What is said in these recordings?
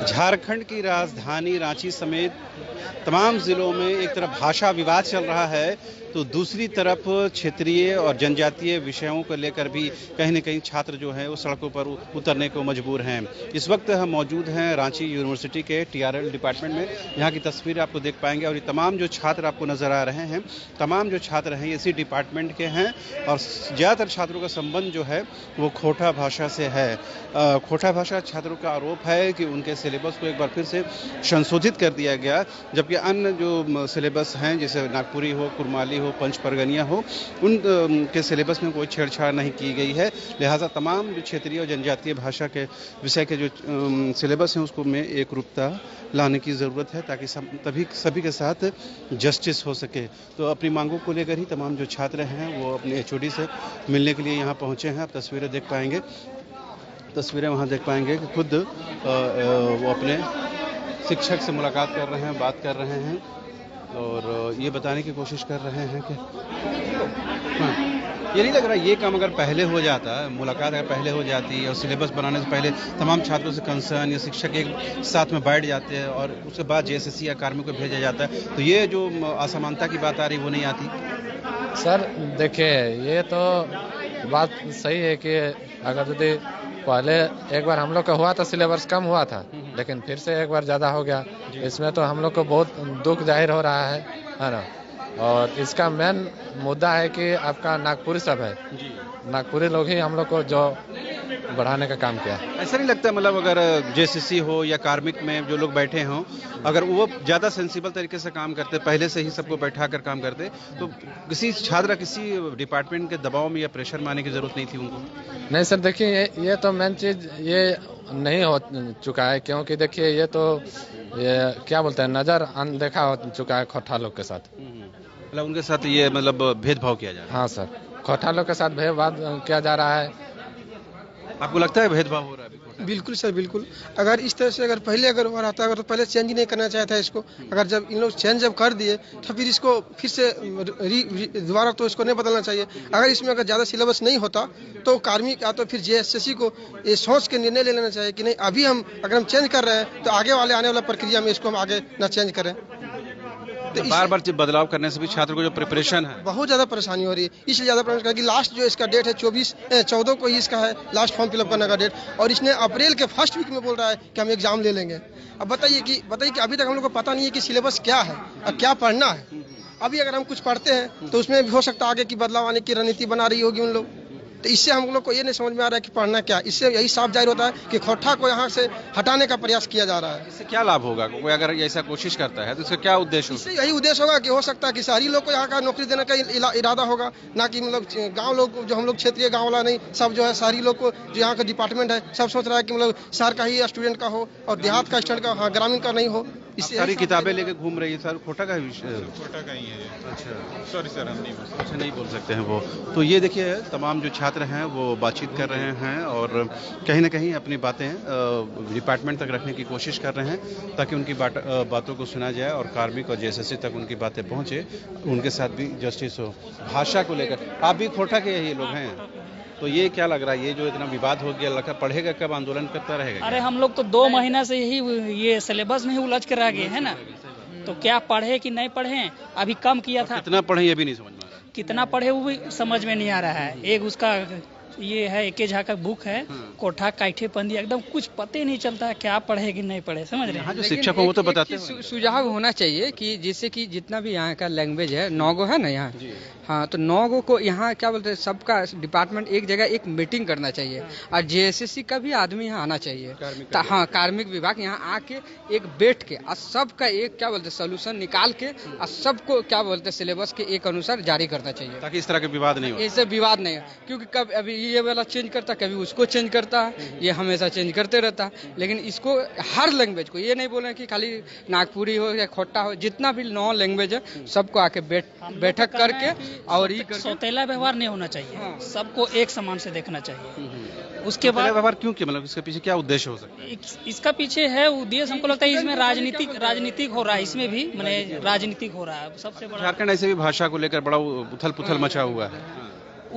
झारखंड की राजधानी रांची समेत तमाम जिलों में एक तरफ भाषा विवाद चल रहा है तो दूसरी तरफ क्षेत्रीय और जनजातीय विषयों को लेकर भी कहीं न कहीं छात्र जो हैं वो सड़कों पर उतरने को मजबूर हैं। इस वक्त हम मौजूद हैं रांची यूनिवर्सिटी के टीआरएल डिपार्टमेंट में। यहाँ की तस्वीर आपको देख पाएंगे और ये तमाम जो छात्र आपको नज़र आ रहे हैं, तमाम जो छात्र हैं इसी डिपार्टमेंट के हैं और ज़्यादातर छात्रों का संबंध जो है वो खोटा भाषा से है। खोटा भाषा छात्रों का आरोप है कि उनके सिलेबस को एक बार फिर से संशोधित कर दिया गया, जबकि अन्य जो सिलेबस हैं जैसे नागपुरी हो, कुरमाली हो, पंच परगनिया हो, उन के सिलेबस में कोई छेड़छाड़ नहीं की गई है। लिहाजा तमाम जो क्षेत्रीय और जनजातीय भाषा के विषय के जो सिलेबस हैं उसको में एक रूपता लाने की ज़रूरत है ताकि तभी सभी के साथ जस्टिस हो सके। तो अपनी मांगों को लेकर ही तमाम जो छात्र हैं वो अपने एचओडी से मिलने के लिए यहाँ पहुँचे हैं। आप तस्वीरें देख पाएंगे, तस्वीरें वहाँ देख पाएंगे कि खुद वो अपने शिक्षक से मुलाकात कर रहे हैं, बात कर रहे हैं और ये बताने की कोशिश कर रहे हैं कि ये नहीं लग रहा ये काम अगर पहले हो जाता, मुलाकात अगर पहले हो जाती और सिलेबस बनाने से पहले तमाम छात्रों से कंसर्न या शिक्षक एक साथ में बैठ जाते हैं और उसके बाद जेएसएससी या कार्मिक को भेजा जाता है तो ये जो असमानता की बात आ रही वो नहीं आती। सर देखिए, ये तो बात सही है कि अगर यदि पहले एक बार हम लोग का हुआ था सिलेबस कम हुआ था, लेकिन फिर से एक बार ज़्यादा हो गया। इसमें तो हम लोग को बहुत दुख जाहिर हो रहा है ना। और इसका मेन मुद्दा है कि आपका नागपुरी सब है, नागपुरी लोग ही हम लोग को जो बढ़ाने का काम किया। ऐसा नहीं लगता मतलब अगर जेएसएससी हो या कार्मिक में जो लोग बैठे हों, अगर वो ज़्यादा सेंसिबल तरीके से काम करते, पहले से ही सबको बैठा कर काम करते तो किसी छात्र किसी डिपार्टमेंट के दबाव में या प्रेशर में आने की ज़रूरत नहीं थी उनको? नहीं सर, देखिए ये तो मेन चीज़ ये नहीं हो चुका है, क्योंकि देखिए ये तो ये क्या बोलते हैं नज़र अनदेखा हो चुका है खोटा लोग के साथ। मतलब उनके साथ ये मतलब भेदभाव किया जा रहा है। हाँ सर, खोटा लोग के साथ भेदभाव किया जा रहा है। आपको लगता है भेदभाव हो रहा है अभी? बिल्कुल सर, बिल्कुल। अगर इस तरह से अगर पहले अगर हो रहा था, अगर तो पहले चेंज नहीं करना चाहिए था इसको। अगर जब इन लोग चेंज जब कर दिए तो फिर इसको फिर से दोबारा तो इसको नहीं बदलना चाहिए। अगर इसमें अगर ज़्यादा सिलेबस नहीं होता तो कार्मिक या तो फिर जेएसएससी को ये सोच के निर्णय ले लेना चाहिए कि नहीं, अभी हम अगर हम चेंज कर रहे हैं तो आगे वाले आने वाला प्रक्रिया में इसको हम आगे ना चेंज करें। तो बार बार बदलाव करने से भी छात्र को जो प्रिपरेशन है बहुत ज़्यादा परेशानी हो रही है। इसलिए ज़्यादा परेशानी कि लास्ट जो इसका डेट है 14 को ही इसका है लास्ट फॉर्म फिलअप करने का डेट, और इसने अप्रैल के फर्स्ट वीक में बोल रहा है कि हम एग्जाम ले लेंगे। अब बताइए कि अभी तक हम लोग को पता नहीं है कि सिलेबस क्या है और क्या पढ़ना है। अभी अगर हम कुछ पढ़ते हैं तो उसमें भी हो सकता है आगे की बदलाव आने की रणनीति बना रही होगी उन लोग। तो इससे हम लोग को ये नहीं समझ में आ रहा है कि पढ़ना क्या। इससे यही साफ जाहिर होता है कि खोटा को यहाँ से हटाने का प्रयास किया जा रहा है। इससे क्या लाभ होगा? कोई अगर ऐसा कोशिश करता है तो इसका क्या उद्देश्य होगा? इससे यही उद्देश्य होगा कि हो सकता है कि शहरी लोग को यहाँ का नौकरी देने का इरादा होगा, ना कि मतलब गांव लोग जो हम लोग क्षेत्रीय गांव वाला नहीं, सब जो है शहरी लोग को जो यहाँ का डिपार्टमेंट है सब सोच रहा है कि मतलब शहर का ही स्टूडेंट का हो और देहात का स्टूडेंट का, हाँ ग्रामीण का नहीं हो। इससे सारी किताबें लेके घूम रही है सर, खोटा का विषय? छोटा का ही है। अच्छा सॉरी सर, हम नहीं बोल सकते। अच्छा नहीं बोल सकते हैं वो। तो ये देखिए तमाम जो छात्र हैं वो बातचीत कर रहे हैं और कहीं ना कहीं अपनी बातें डिपार्टमेंट तक रखने की कोशिश कर रहे हैं ताकि उनकी बातों को सुना जाए और कार्मिक और जेएसएससी तक उनकी बातें पहुंचे, उनके साथ भी जस्टिस हो। भाषा को लेकर आप भी खोटा के यही लोग हैं, तो ये क्या लग रहा है ये जो इतना विवाद हो गया, लगा पढ़ेगा कब, आंदोलन करता रहेगा? अरे हम लोग तो 2 महीना से यही ये सिलेबस में ही उलझ कर रह गए हैं ना, तो क्या पढ़े कि नहीं पढ़े। अभी कम किया था, कितना पढ़े ये भी नहीं समझ में आ रहा। कितना पढ़े वो भी समझ में नहीं आ रहा है। एक उसका ये है एके झा का बुक है, कोठा काइठे पंदी, एकदम कुछ पता ही नहीं चलता है क्या पढ़े कि नहीं पढ़े, समझ रहे हैं। जो शिक्षक हो वो तो बताते हैं। सुझाव होना चाहिए कि जिससे कि जितना भी यहाँ का लैंग्वेज है, 9 गो है ना यहाँ, हाँ तो 9 गो को यहाँ क्या बोलते हैं सबका डिपार्टमेंट एक जगह एक मीटिंग करना चाहिए और जेएसएससी का भी आदमी यहाँ आना चाहिए। हाँ, कार्मिक विभाग यहाँ आके एक बैठ के और सबका एक क्या बोलते हैं सोल्यूशन निकाल के और सबको क्या बोलते हैं सिलेबस के एक अनुसार जारी करना चाहिए ताकि इस तरह के विवाद नहीं हो। ऐसे विवाद नहीं हो, क्योंकि कब अभी ये वाला चेंज करता कभी उसको चेंज करता है, ये हमेशा चेंज करते रहता है। लेकिन इसको हर लैंग्वेज को ये नहीं बोले कि खाली नागपुरी हो या खोटा हो, जितना भी 9 लैंग्वेज है सबको आके बैठक करके और सौतेला व्यवहार नहीं होना चाहिए, सबको एक समान से देखना चाहिए। उसके बाद व्यवहार क्यों किया, मतलब इसके पीछे क्या उद्देश्य हो सकता है? इसका पीछे है उद्देश्य, हमको लगता है इसमें राजनीतिक हो रहा है, इसमें भी मैंने राजनीतिक हो रहा है सबसे बड़ा। झारखंड ऐसे भी भाषा को लेकर बड़ा उथल पुथल मचा हुआ है।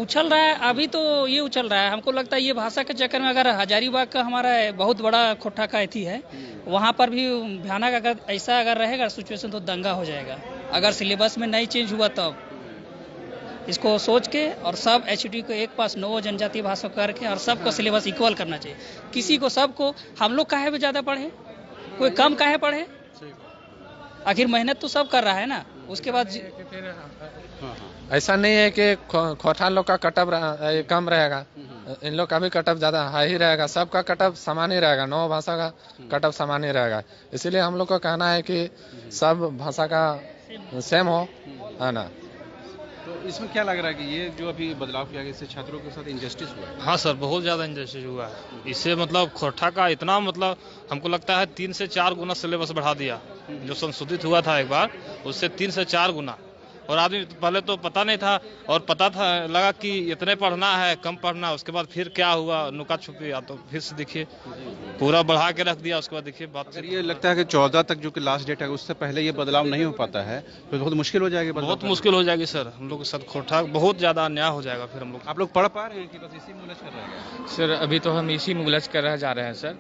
उछल रहा है अभी तो ये उछल रहा है। हमको लगता है ये भाषा के चक्कर में अगर हजारीबाग का हमारा बहुत बड़ा खोटा का अथी है, वहाँ पर भी भयानक अगर ऐसा अगर रहेगा सिचुएशन तो दंगा हो जाएगा। अगर सिलेबस में नहीं चेंज हुआ तब इसको सोच के और सब एचडी को एक पास 9 जनजातीय भाषा करके और सबको सिलेबस इक्वल करना चाहिए। किसी को सबको हम लोग काहे में ज़्यादा पढ़े, कोई कम काहे पढ़े, आखिर मेहनत तो सब कर रहा है ना। उसके बाद ऐसा नहीं है कि खोटा लोग का कटअप कम रहेगा, इन लोग का भी कटअप ज़्यादा हाई ही रहेगा। सबका कटअप समान ही रहेगा, 9 भाषा का कटअप समान ही रहेगा। इसीलिए हम लोग को कहना है कि सब भाषा का सेम हो, है ना। तो इसमें क्या लग रहा है कि ये जो अभी बदलाव किया गया इससे छात्रों के साथ इंजस्टिस हुआ है? हाँ सर, बहुत ज़्यादा इंजस्टिस हुआ है। इससे मतलब खोटा का इतना मतलब हमको लगता है 3 से 4 गुना सिलेबस बढ़ा दिया। जो संशोधित हुआ था एक बार, उससे 3 से 4 गुना। और आदमी पहले तो पता नहीं था, और पता था लगा कि इतने पढ़ना है, कम पढ़ना। उसके बाद फिर क्या हुआ, नुका छुपी, तो फिर से देखिए पूरा बढ़ा के रख दिया। उसके बाद देखिए बात। अगर ये लगता है कि 14 तक जो कि लास्ट डेट है उससे पहले ये बदलाव नहीं हो पाता है तो बहुत मुश्किल हो जाएगी। बहुत मुश्किल हो जाएगी सर, हम लोग के साथ खोटा बहुत ज़्यादा अन्याय हो जाएगा। फिर हम लोग आप लोग पढ़ पा रहे हैं कि बस इसी में उलझ कर रह गए? सर अभी तो हम इसी में उलझ कर रह जा रहे हैं सर।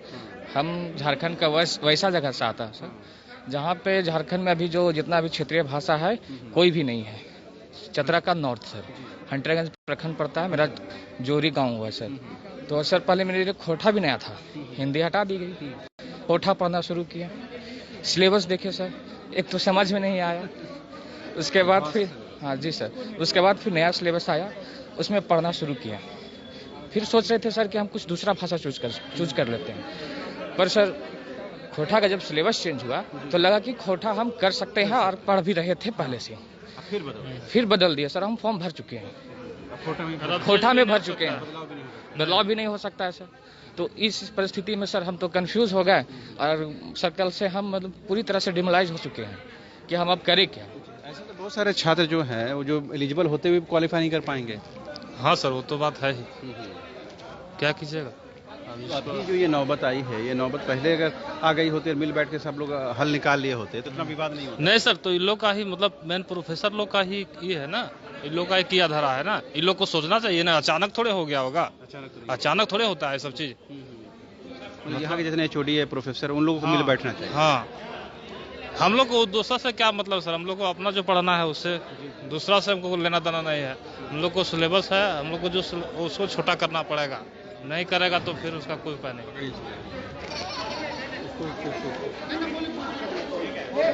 हम झारखंड का वैसा जगह से आता है सर, जहाँ पे झारखंड में अभी जो जितना भी क्षेत्रीय भाषा है कोई भी नहीं है। चतरा का नॉर्थ सर, हंटरगंज प्रखंड पड़ता है, मेरा जोरी गांव हुआ सर। तो सर पहले मेरे लिए खोटा भी नया था, हिंदी हटा दी गई, खोटा पढ़ना शुरू किया। सिलेबस देखे सर, एक तो समझ में नहीं आया, उसके बाद फिर हाँ जी सर, उसके बाद फिर नया सिलेबस आया, उसमें पढ़ना शुरू किया। फिर सोच रहे थे सर कि हम कुछ दूसरा भाषा चूज कर लेते हैं। पर सर खोटा का जब सिलेबस चेंज हुआ तो लगा कि खोटा हम कर सकते हैं और पढ़ भी रहे थे पहले से। फिर बदल दिया सर, हम फॉर्म भर चुके हैं, खोटा में भर चुके हैं, बदलाव भी नहीं हो सकता है सर। तो इस परिस्थिति में सर हम तो कंफ्यूज हो गए और सर्कल से हम मतलब पूरी तरह से डिमोलाइज हो चुके हैं कि हम अब करें क्या। ऐसे तो बहुत सारे छात्र जो हैं वो जो एलिजिबल होते हुए क्वालिफाई नहीं कर पाएंगे। हाँ सर, वो तो बात है ही, क्या कीजिएगा। तो अभी जो ये नौबत आई है, ये नौबत पहले अगर आ गई होती और मिल बैठ के सब लोग हल निकाल लिए होते तो इतना विवाद नहीं होता। नहीं सर, तो इन लोग का ही मतलब मेन प्रोफेसर लोग का ही ये है ना, इन लोग का ही किया धरा है ना। इन लोग को सोचना चाहिए ना, अचानक थोड़े हो गया होगा, अचानक थोड़े होता है सब चीज। यहाँ के जितने एचओडी है प्रोफेसर उन लोगों को मिल बैठना चाहिए। हाँ, हम लोग को दूसरा से क्या मतलब सर, हम लोग को अपना जो पढ़ना है उससे, दूसरा से हमको लेना देना नहीं है। हम लोग को सिलेबस है, हम लोग को जो उसको छोटा करना पड़ेगा, नहीं करेगा तो फिर उसका कोई उपाय नहीं।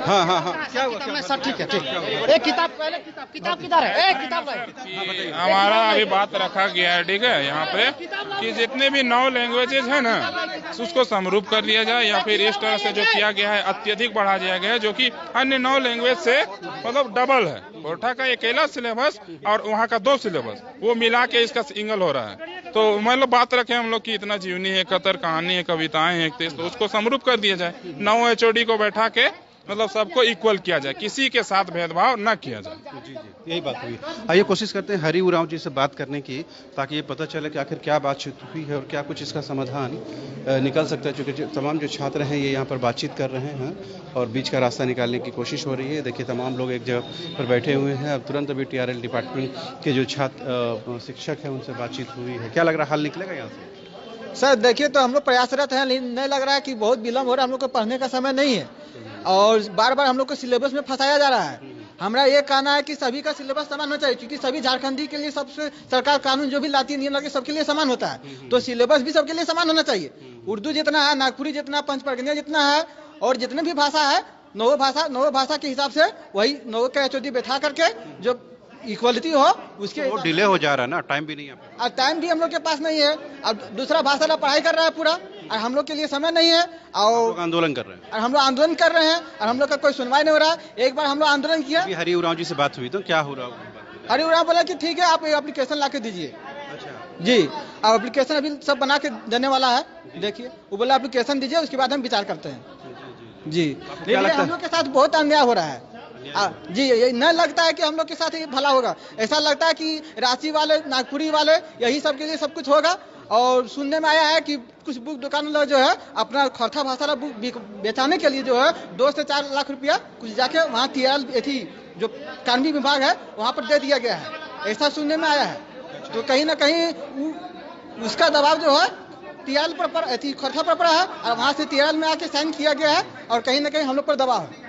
हाँ हाँ हाँ, क्या हुआ सब ठीक है, ठीक। एक किताब पहले, किताब किधर है? एक किताब लाए। हमारा अभी बात रखा गया है, ठीक है, यहाँ पे कि जितने भी 9 लैंग्वेजेज है ना उसको समरूप कर लिया जाए, या फिर इस तरह से जो किया गया है अत्यधिक बढ़ा दिया गया है, जो कि अन्य 9 लैंग्वेज से मतलब डबल है। कोटा का अकेला सिलेबस और वहाँ का 2 सिलेबस, वो मिला के इसका सिंगल हो रहा है। तो मतलब बात रखे हम लोग की इतना जीवनी है, कतर कहानी है, कविताएं हैं, तो उसको समरूप कर दिया जाए। 9 एचओडी को बैठा के मतलब सबको इक्वल किया जाए, किसी के साथ भेदभाव न किया जाए। जी जी, यही बात हुई। आइए कोशिश करते हैं हरि उरांव जी से बात करने की, ताकि ये पता चले कि आखिर क्या बातचीत हुई है और क्या कुछ इसका समाधान निकल सकता है। चूँकि तमाम जो छात्र हैं ये यहाँ पर बातचीत कर रहे हैं और बीच का रास्ता निकालने की कोशिश हो रही है। देखिए तमाम लोग एक जगह पर बैठे हुए हैं। अब तुरंत अभी TRL डिपार्टमेंट के जो छात्र शिक्षक हैं उनसे बातचीत हुई है। क्या लग रहा है हल निकलेगा यहाँ से? सर देखिए, तो हम लोग प्रयासरत हैं, लेकिन नहीं लग रहा है कि बहुत विलम्ब हो रहा है। हम लोग को पढ़ने का समय नहीं है और बार बार हम लोग को सिलेबस में फंसाया जा रहा है। हमारा ये कहना है कि सभी का सिलेबस समान होना चाहिए, क्योंकि सभी झारखंडी के लिए सबसे सरकार कानून जो भी लाती है, नियम लाती है, सबके लिए समान होता है। तो सिलेबस भी सबके लिए समान होना चाहिए। उर्दू जितना है, नागपुरी जितना, पंचपरगनिया जितना है, और जितने भी भाषा है, 9 भाषा के हिसाब से वही 9 का एचओडी बैठा करके जो इक्वलिटी हो उसके। वो डिले हो जा रहा है ना, टाइम भी नहीं है। और टाइम भी हम लोग के पास नहीं है। अब दूसरा भाषा ला पढ़ाई कर रहा है पूरा, और हम लोग के लिए समय नहीं है। और आंदोलन कर रहे हैं, और हम लोग आंदोलन कर रहे हैं और हम लोग का कोई सुनवाई नहीं हो रहा है। एक बार हम लोग आंदोलन किया, हरि उरांव जी से बात हुई तो क्या हो रहा है? हरि उरांव बोला कि ठीक है, आप एप्लीकेशन ला के दीजिए। अच्छा जी, अब एप्लीकेशन अभी सब बना के देने वाला है। देखिए वो बोला एप्लीकेशन दीजिए, उसके बाद हम विचार करते हैं। जी, लेकिन हम लोग के साथ बहुत अन्याय हो रहा है। जी, ये न लगता है कि हम लोग के साथ ये भला होगा। ऐसा लगता है कि रांची वाले, नागपुरी वाले, यही सब के लिए सब कुछ होगा। और सुनने में आया है कि कुछ बुक दुकान लोग जो है अपना खोटा भाषा बुक बेचाने के लिए जो है 2 से 4 लाख रुपया कुछ जाके वहाँ TRL जो कानूनी विभाग है वहाँ पर दे दिया गया है। ऐसा सुनने में आया है। तो कहीं ना कहीं उसका दबाव जो है TRL पर खरखा पर पड़ा है और वहाँ से TRL में आके साइन किया गया है और कहीं ना कहीं हम लोग पर दबाव है।